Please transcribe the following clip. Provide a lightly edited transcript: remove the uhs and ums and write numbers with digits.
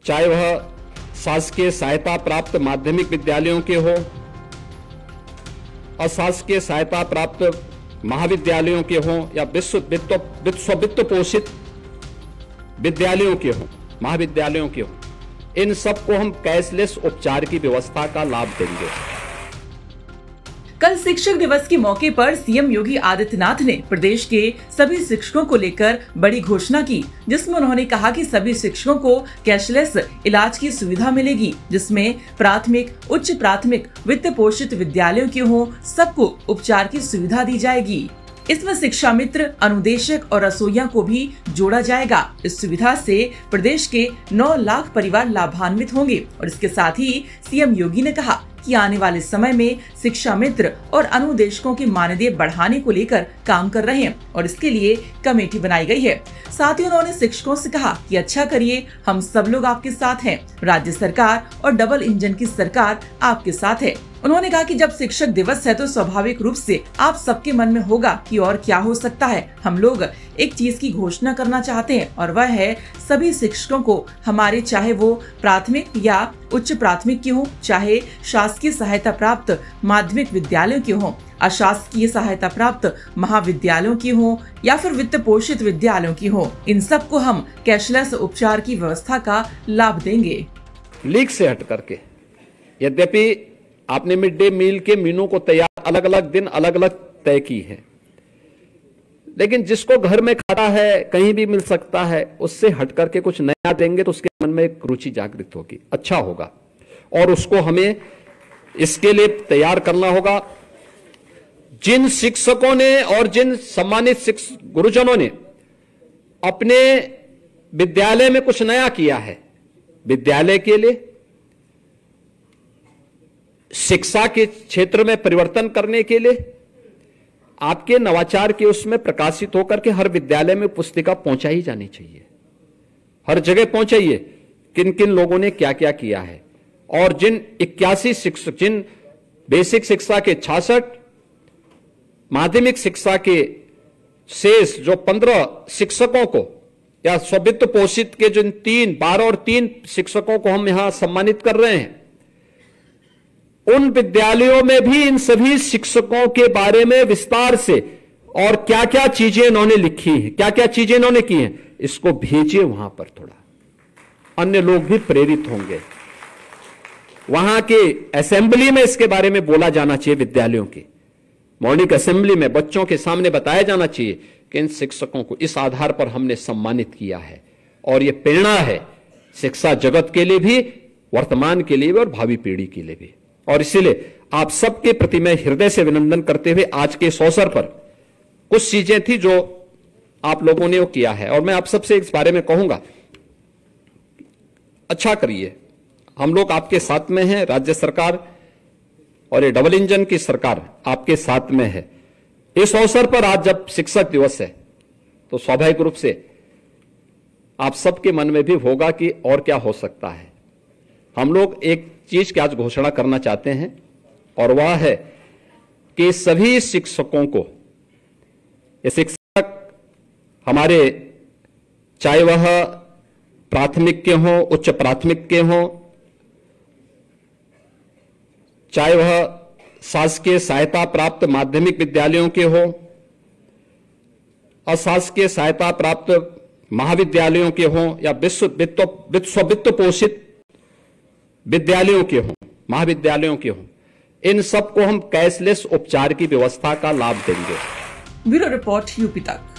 चाहे वह शासकीय सहायता प्राप्त माध्यमिक विद्यालयों के हो, अशासकीय सहायता प्राप्त महाविद्यालयों के हों या वित्त पोषित विद्यालयों के हों, महाविद्यालयों के हों, इन सबको हम कैशलेस उपचार की व्यवस्था का लाभ देंगे। कल शिक्षक दिवस के मौके पर सीएम योगी आदित्यनाथ ने प्रदेश के सभी शिक्षकों को लेकर बड़ी घोषणा की, जिसमें उन्होंने कहा कि सभी शिक्षकों को कैशलेस इलाज की सुविधा मिलेगी, जिसमें प्राथमिक, उच्च प्राथमिक, वित्त पोषित विद्यालयों के हों, सबको उपचार की सुविधा दी जाएगी। इसमें शिक्षा मित्र, अनुदेशक और रसोइया को भी जोड़ा जाएगा। इस सुविधा से प्रदेश के 9 लाख परिवार लाभान्वित होंगे। और इसके साथ ही सीएम योगी ने कहा कि आने वाले समय में शिक्षा मित्र और अनुदेशकों की मानदेय बढ़ाने को लेकर काम कर रहे हैं और इसके लिए कमेटी बनाई गई है। साथ ही उन्होंने शिक्षकों से कहा कि अच्छा करिए, हम सब लोग आपके साथ हैं। राज्य सरकार और डबल इंजन की सरकार आपके साथ है। उन्होंने कहा कि जब शिक्षक दिवस है तो स्वाभाविक रूप से आप सबके मन में होगा कि और क्या हो सकता है। हम लोग एक चीज की घोषणा करना चाहते हैं और वह है सभी शिक्षकों को, हमारे चाहे वो प्राथमिक या उच्च प्राथमिक के हों, चाहे शासकीय सहायता प्राप्त माध्यमिक विद्यालयों के हों, अशासकीय सहायता प्राप्त महाविद्यालयों की हों या फिर वित्त पोषित विद्यालयों की हों, इन सबको हम कैशलेस उपचार की व्यवस्था का लाभ देंगे। लीक से हट करके, यद्यपि आपने मिड डे मील के मेनू को तैयार अलग अलग दिन अलग अलग तय की है, लेकिन जिसको घर में खाता है, कहीं भी मिल सकता है, उससे हट करके कुछ नया देंगे तो उसके मन में एक रुचि जागृत होगी, अच्छा होगा। और उसको हमें इसके लिए तैयार करना होगा। जिन शिक्षकों ने और जिन सम्मानित गुरुजनों ने अपने विद्यालय में कुछ नया किया है, विद्यालय के लिए, शिक्षा के क्षेत्र में परिवर्तन करने के लिए, आपके नवाचार के उसमें प्रकाशित होकर के हर विद्यालय में पुस्तिका पहुंचाई जानी चाहिए, हर जगह पहुंचाइए किन किन लोगों ने क्या क्या किया है। और जिन 81 शिक्षक, जिन बेसिक शिक्षा के 66, माध्यमिक शिक्षा के शेष जो 15 शिक्षकों को या स्ववित्त पोषित के जिन 12 और 3 शिक्षकों को हम यहां सम्मानित कर रहे हैं, उन विद्यालयों में भी इन सभी शिक्षकों के बारे में विस्तार से और क्या क्या चीजें इन्होंने लिखी हैं, क्या क्या चीजें इन्होंने की हैं, इसको भेजिए वहां पर। थोड़ा अन्य लोग भी प्रेरित होंगे। वहां के असेंबली में इसके बारे में बोला जाना चाहिए। विद्यालयों की मॉर्निंग असेंबली में बच्चों के सामने बताया जाना चाहिए कि इन शिक्षकों को इस आधार पर हमने सम्मानित किया है। और यह प्रेरणा है शिक्षा जगत के लिए भी, वर्तमान के लिए भी और भावी पीढ़ी के लिए भी। और इसीलिए आप सबके प्रति मैं हृदय से अभिनंदन करते हुए आज के इस अवसर पर कुछ चीजें थी जो आप लोगों ने वो किया है, और मैं आप सबसे इस बारे में कहूंगा, अच्छा करिए। हम लोग आपके साथ में हैं, राज्य सरकार और ये डबल इंजन की सरकार आपके साथ में है। इस अवसर पर आज जब शिक्षक दिवस है तो स्वाभाविक रूप से आप सबके मन में भी होगा कि और क्या हो सकता है। हम लोग एक चीज की आज घोषणा करना चाहते हैं, और वह है कि सभी शिक्षकों को, ये शिक्षक हमारे चाहे वह प्राथमिक के हों, उच्च प्राथमिक के हों, चाहे वह शासकीय सहायता प्राप्त माध्यमिक विद्यालयों के हों, अशासकीय सहायता प्राप्त महाविद्यालयों के हों या वित्त पोषित विद्यालयों के हों, महाविद्यालयों के हों, इन सबको हम कैशलेस उपचार की व्यवस्था का लाभ देंगे। ब्यूरो रिपोर्ट यूपी तक।